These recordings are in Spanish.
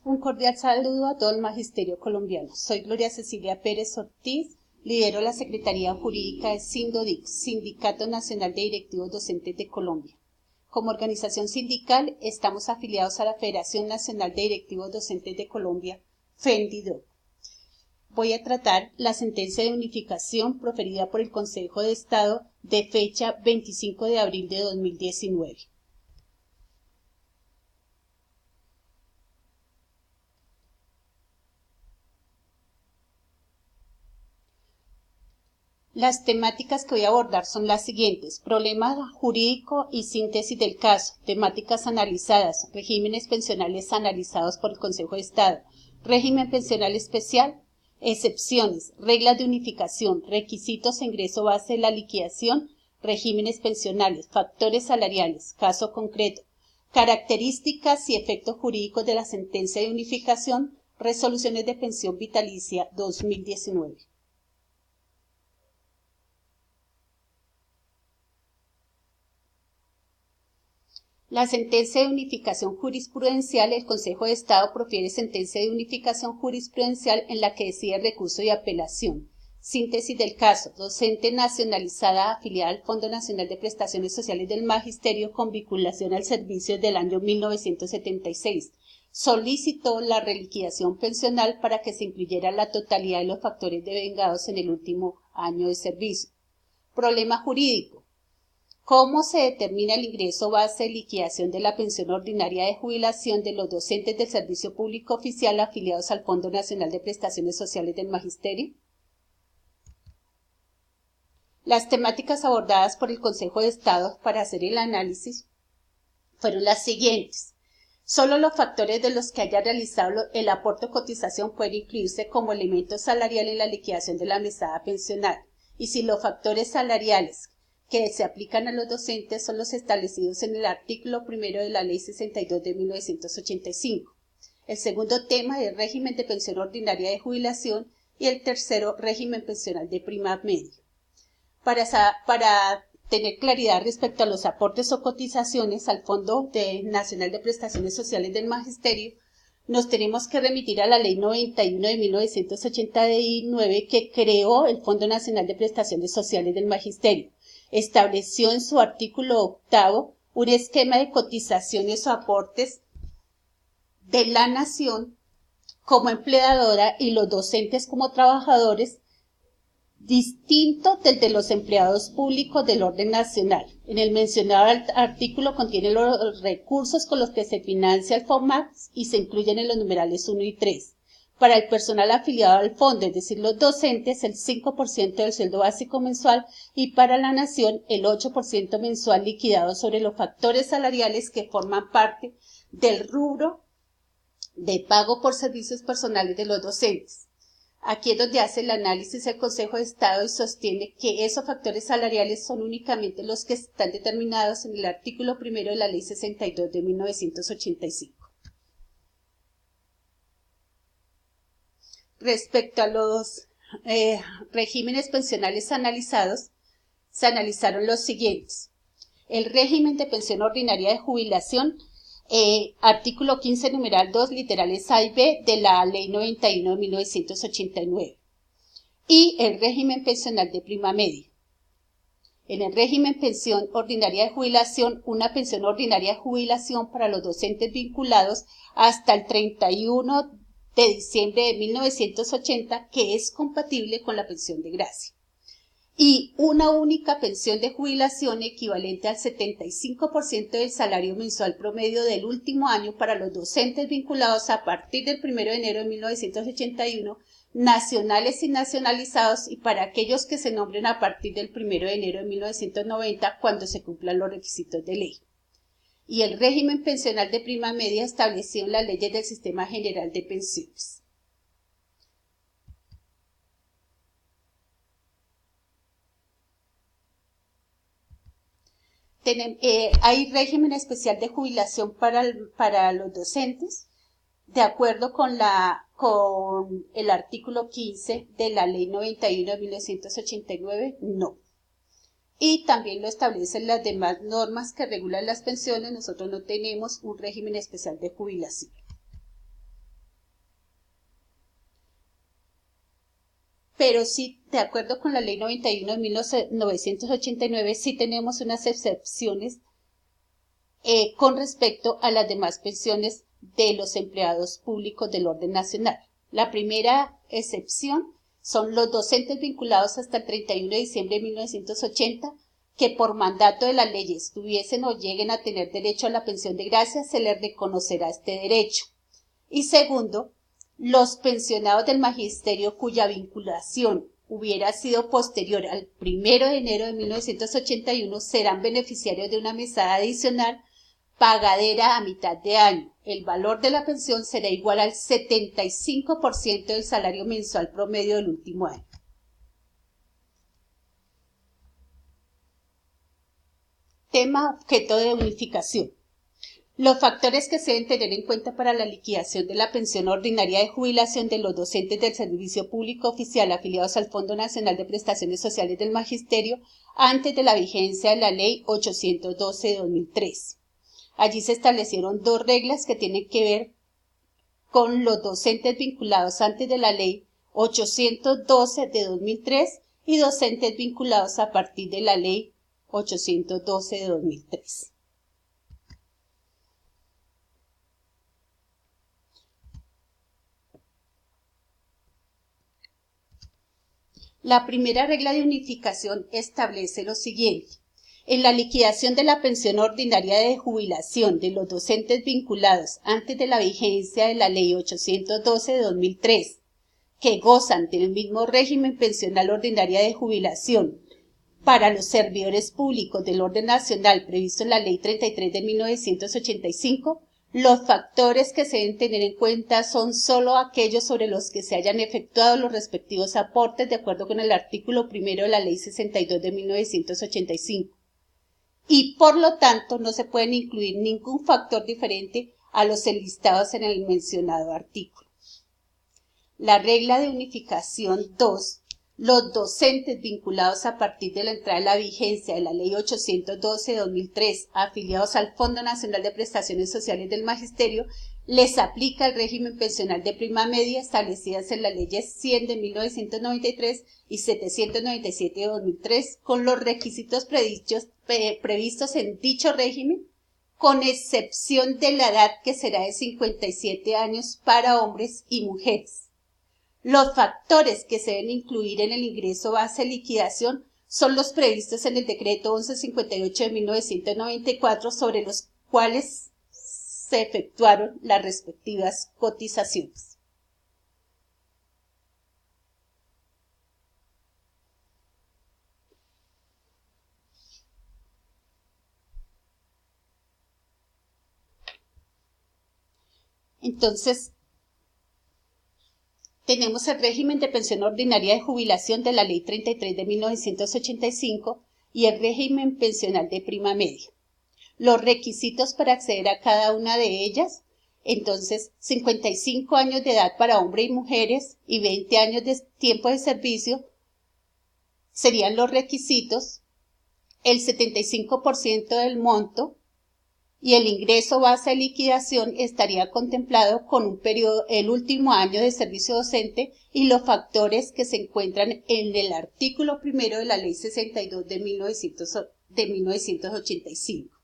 Un cordial saludo a todo el magisterio colombiano. Soy Gloria Cecilia Pérez Ortiz, lidero la Secretaría Jurídica de SINDODIC, Sindicato Nacional de Directivos Docentes de Colombia. Como organización sindical, estamos afiliados a la Federación Nacional de Directivos Docentes de Colombia, FENDIDOC. Voy a tratar la sentencia de unificación proferida por el Consejo de Estado de fecha 25 de abril de 2019. Las temáticas que voy a abordar son las siguientes: problema jurídico y síntesis del caso, temáticas analizadas, regímenes pensionales analizados por el Consejo de Estado, régimen pensional especial, excepciones, reglas de unificación, requisitos e ingreso base de la liquidación, regímenes pensionales, factores salariales, caso concreto, características y efectos jurídicos de la sentencia de unificación, resoluciones de pensión vitalicia 2019. La sentencia de unificación jurisprudencial. El Consejo de Estado profiere sentencia de unificación jurisprudencial en la que decide recurso de apelación. Síntesis del caso: docente nacionalizada afiliada al Fondo Nacional de Prestaciones Sociales del Magisterio con vinculación al servicio del año 1976. Solicitó la reliquidación pensional para que se incluyera la totalidad de los factores devengados en el último año de servicio. Problema jurídico: ¿cómo se determina el ingreso base de liquidación de la pensión ordinaria de jubilación de los docentes del Servicio Público Oficial afiliados al Fondo Nacional de Prestaciones Sociales del Magisterio? Las temáticas abordadas por el Consejo de Estado para hacer el análisis fueron las siguientes. Solo los factores de los que haya realizado el aporte o cotización pueden incluirse como elemento salarial en la liquidación de la mesada pensional, y si los factores salariales que se aplican a los docentes son los establecidos en el artículo primero de la Ley 62 de 1985. El segundo tema es régimen de pensión ordinaria de jubilación y el tercero, régimen pensional de prima media. Para tener claridad respecto a los aportes o cotizaciones al Fondo Nacional de Prestaciones Sociales del Magisterio, nos tenemos que remitir a la Ley 91 de 1989 que creó el Fondo Nacional de Prestaciones Sociales del Magisterio. Estableció en su artículo 8 un esquema de cotizaciones o aportes de la nación como empleadora y los docentes como trabajadores, distinto del de los empleados públicos del orden nacional. En el mencionado artículo contiene los recursos con los que se financia el FONMAC y se incluyen en los numerales 1 y 3. Para el personal afiliado al fondo, es decir, los docentes, el 5% del sueldo básico mensual, y para la nación el 8% mensual liquidado sobre los factores salariales que forman parte del rubro de pago por servicios personales de los docentes. Aquí es donde hace el análisis el Consejo de Estado y sostiene que esos factores salariales son únicamente los que están determinados en el artículo primero de la Ley 62 de 1985. Respecto a los regímenes pensionales analizados, se analizaron los siguientes. El régimen de pensión ordinaria de jubilación, artículo 15, numeral 2, literales A y B de la Ley 91 de 1989. Y el régimen pensional de prima media. En el régimen pensión ordinaria de jubilación, una pensión ordinaria de jubilación para los docentes vinculados hasta el 31 de diciembre de 1980, que es compatible con la pensión de gracia. Y una única pensión de jubilación equivalente al 75% del salario mensual promedio del último año para los docentes vinculados a partir del 1 de enero de 1981, nacionales y nacionalizados, y para aquellos que se nombren a partir del 1 de enero de 1990 cuando se cumplan los requisitos de ley. Y el régimen pensional de prima media establecido en las leyes del Sistema General de Pensiones. Hay régimen especial de jubilación para los docentes, de acuerdo con el artículo 15 de la Ley 91 de 1989, no. Y también lo establecen las demás normas que regulan las pensiones. Nosotros no tenemos un régimen especial de jubilación. pero sí, de acuerdo con la Ley 91 de 1989, sí tenemos unas excepciones con respecto a las demás pensiones de los empleados públicos del orden nacional. La primera excepción son los docentes vinculados hasta el 31 de diciembre de 1980 que por mandato de las leyes tuviesen o lleguen a tener derecho a la pensión de gracia, se les reconocerá este derecho. Y segundo, los pensionados del magisterio cuya vinculación hubiera sido posterior al 1 de enero de 1981 serán beneficiarios de una mesada adicional pagadera a mitad de año. El valor de la pensión será igual al 75% del salario mensual promedio del último año. Tema objeto de unificación. Los factores que se deben tener en cuenta para la liquidación de la pensión ordinaria de jubilación de los docentes del Servicio Público Oficial afiliados al Fondo Nacional de Prestaciones Sociales del Magisterio antes de la vigencia de la Ley 812 de 2003. Allí se establecieron dos reglas que tienen que ver con los docentes vinculados antes de la Ley 812 de 2003 y docentes vinculados a partir de la Ley 812 de 2003. La primera regla de unificación establece lo siguiente. En la liquidación de la pensión ordinaria de jubilación de los docentes vinculados antes de la vigencia de la Ley 812 de 2003, que gozan del mismo régimen pensional ordinaria de jubilación para los servidores públicos del orden nacional previsto en la Ley 33 de 1985, los factores que se deben tener en cuenta son solo aquellos sobre los que se hayan efectuado los respectivos aportes de acuerdo con el artículo 1 de la Ley 62 de 1985. Y por lo tanto no se pueden incluir ningún factor diferente a los enlistados en el mencionado artículo. La regla de unificación 2. Los docentes vinculados a partir de la entrada en la vigencia de la Ley 812 de 2003, afiliados al Fondo Nacional de Prestaciones Sociales del Magisterio, les aplica el régimen pensional de prima media establecidas en las leyes 100 de 1993 y 797 de 2003, con los requisitos previstos en dicho régimen, con excepción de la edad que será de 57 años para hombres y mujeres. Los factores que se deben incluir en el ingreso base de liquidación son los previstos en el decreto 1158 de 1994, sobre los cuales se efectuaron las respectivas cotizaciones. Entonces, tenemos el régimen de pensión ordinaria de jubilación de la Ley 33 de 1985 y el régimen pensional de prima media. Los requisitos para acceder a cada una de ellas, entonces 55 años de edad para hombres y mujeres y 20 años de tiempo de servicio serían los requisitos, el 75% del monto y el ingreso base de liquidación estaría contemplado con un periodo, el último año de servicio docente y los factores que se encuentran en el artículo 1 de la Ley 62 de 1985.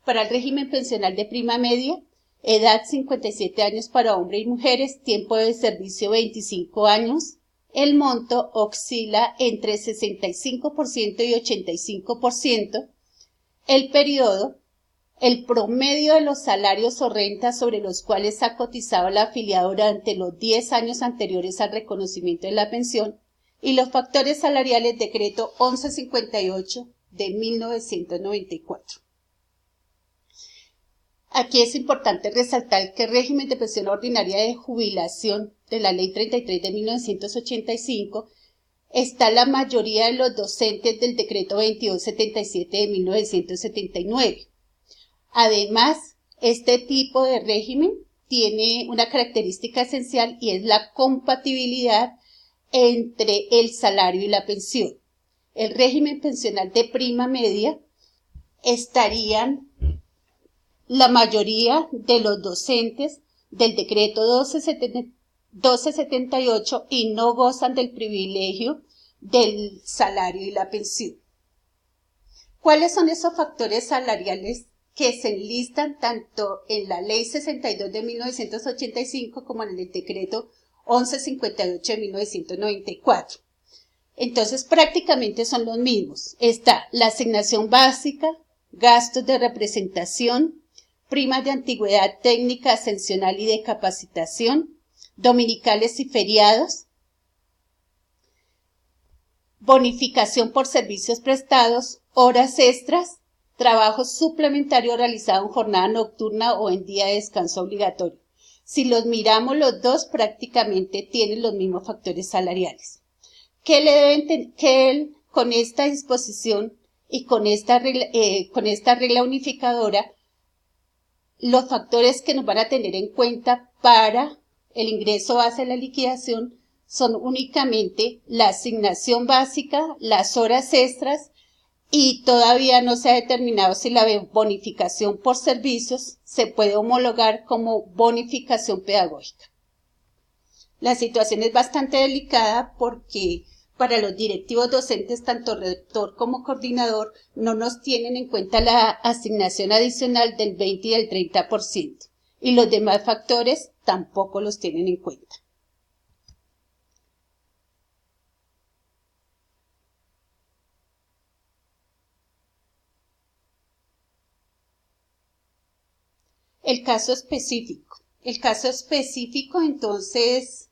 Para el régimen pensional de prima media, edad 57 años para hombres y mujeres, tiempo de servicio 25 años, el monto oscila entre 65% y 85%, el periodo, el promedio de los salarios o rentas sobre los cuales ha cotizado la afiliada durante los 10 años anteriores al reconocimiento de la pensión y los factores salariales, decreto 1158 de 1994. Aquí es importante resaltar que el régimen de pensión ordinaria de jubilación de la Ley 33 de 1985 está la mayoría de los docentes del decreto 2277 de 1979. Además, este tipo de régimen tiene una característica esencial y es la compatibilidad entre el salario y la pensión. El régimen pensional de prima media estarían la mayoría de los docentes del decreto 1278 y no gozan del privilegio del salario y la pensión. ¿Cuáles son esos factores salariales que se enlistan tanto en la Ley 62 de 1985 como en el decreto 1158 de 1994? Entonces, prácticamente son los mismos. Está la asignación básica, gastos de representación, primas de antigüedad técnica, ascensional y de capacitación, dominicales y feriados, bonificación por servicios prestados, horas extras, trabajo suplementario realizado en jornada nocturna o en día de descanso obligatorio. Si los miramos los dos, prácticamente tienen los mismos factores salariales. ¿Qué con esta disposición y con esta regla unificadora, los factores que nos van a tener en cuenta para el ingreso base de la liquidación son únicamente la asignación básica, las horas extras, y todavía no se ha determinado si la bonificación por servicios se puede homologar como bonificación pedagógica. La situación es bastante delicada porque para los directivos docentes, tanto rector como coordinador, no nos tienen en cuenta la asignación adicional del 20 y del 30%, y los demás factores tampoco los tienen en cuenta. El caso específico. Entonces,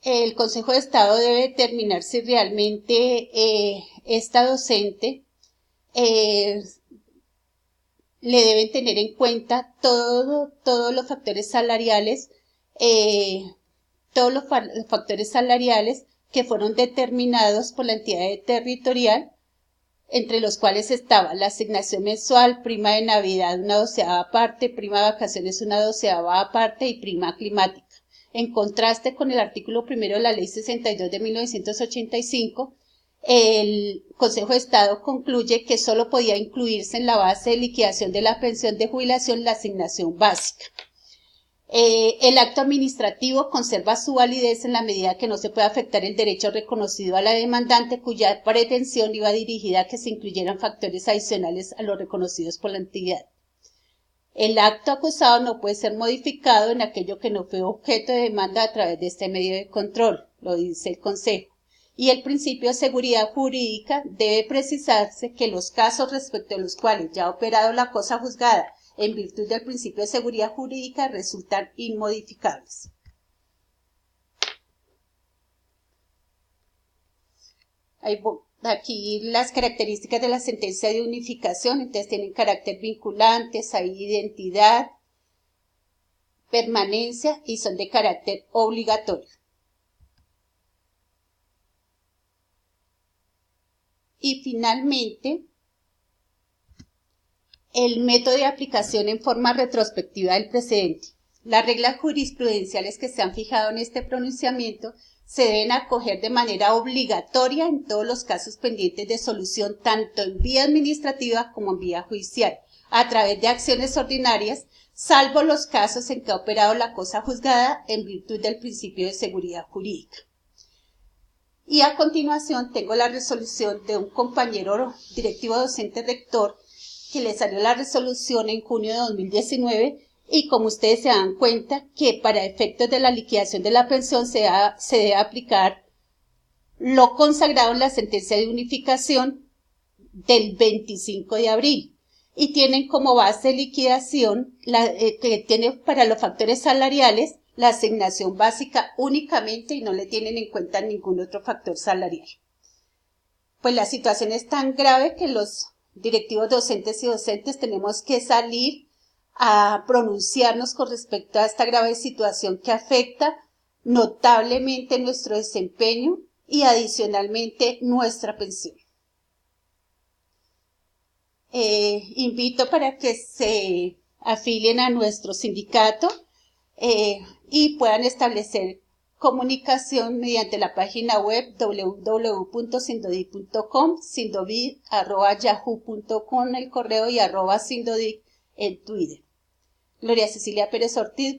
el Consejo de Estado debe determinar si realmente esta docente le deben tener en cuenta todos los factores salariales, que fueron determinados por la entidad territorial, entre los cuales estaba la asignación mensual, prima de Navidad una 12ª parte, prima de vacaciones una 12ª parte y prima climática. En contraste con el artículo 1 de la Ley 62 de 1985, el Consejo de Estado concluye que solo podía incluirse en la base de liquidación de la pensión de jubilación la asignación básica. El acto administrativo conserva su validez en la medida que no se puede afectar el derecho reconocido a la demandante, cuya pretensión iba dirigida a que se incluyeran factores adicionales a los reconocidos por la entidad. El acto acusado no puede ser modificado en aquello que no fue objeto de demanda a través de este medio de control, lo dice el Consejo. Y el principio de seguridad jurídica debe precisarse que los casos respecto a los cuales ya ha operado la cosa juzgada en virtud del principio de seguridad jurídica resultan inmodificables. Aquí las características de la sentencia de unificación, entonces tienen carácter vinculante, identidad, permanencia y son de carácter obligatorio. Y finalmente, el método de aplicación en forma retrospectiva del precedente. Las reglas jurisprudenciales que se han fijado en este pronunciamiento se deben acoger de manera obligatoria en todos los casos pendientes de solución, tanto en vía administrativa como en vía judicial, a través de acciones ordinarias, salvo los casos en que ha operado la cosa juzgada en virtud del principio de seguridad jurídica. Y a continuación tengo la resolución de un compañero directivo docente rector que le salió la resolución en junio de 2019 y como ustedes se dan cuenta que para efectos de la liquidación de la pensión se debe aplicar lo consagrado en la sentencia de unificación del 25 de abril y tienen como base de liquidación que tiene para los factores salariales la asignación básica únicamente y no le tienen en cuenta ningún otro factor salarial. Pues la situación es tan grave que los directivos docentes y docentes tenemos que salir a pronunciarnos con respecto a esta grave situación que afecta notablemente nuestro desempeño y adicionalmente nuestra pensión. Invito para que se afilien a nuestro sindicato y puedan establecer comunicación mediante la página web www.sindodic.com, sindovid@yahoo.com el correo y @sindodic en Twitter. Gloria Cecilia Pérez Ortiz.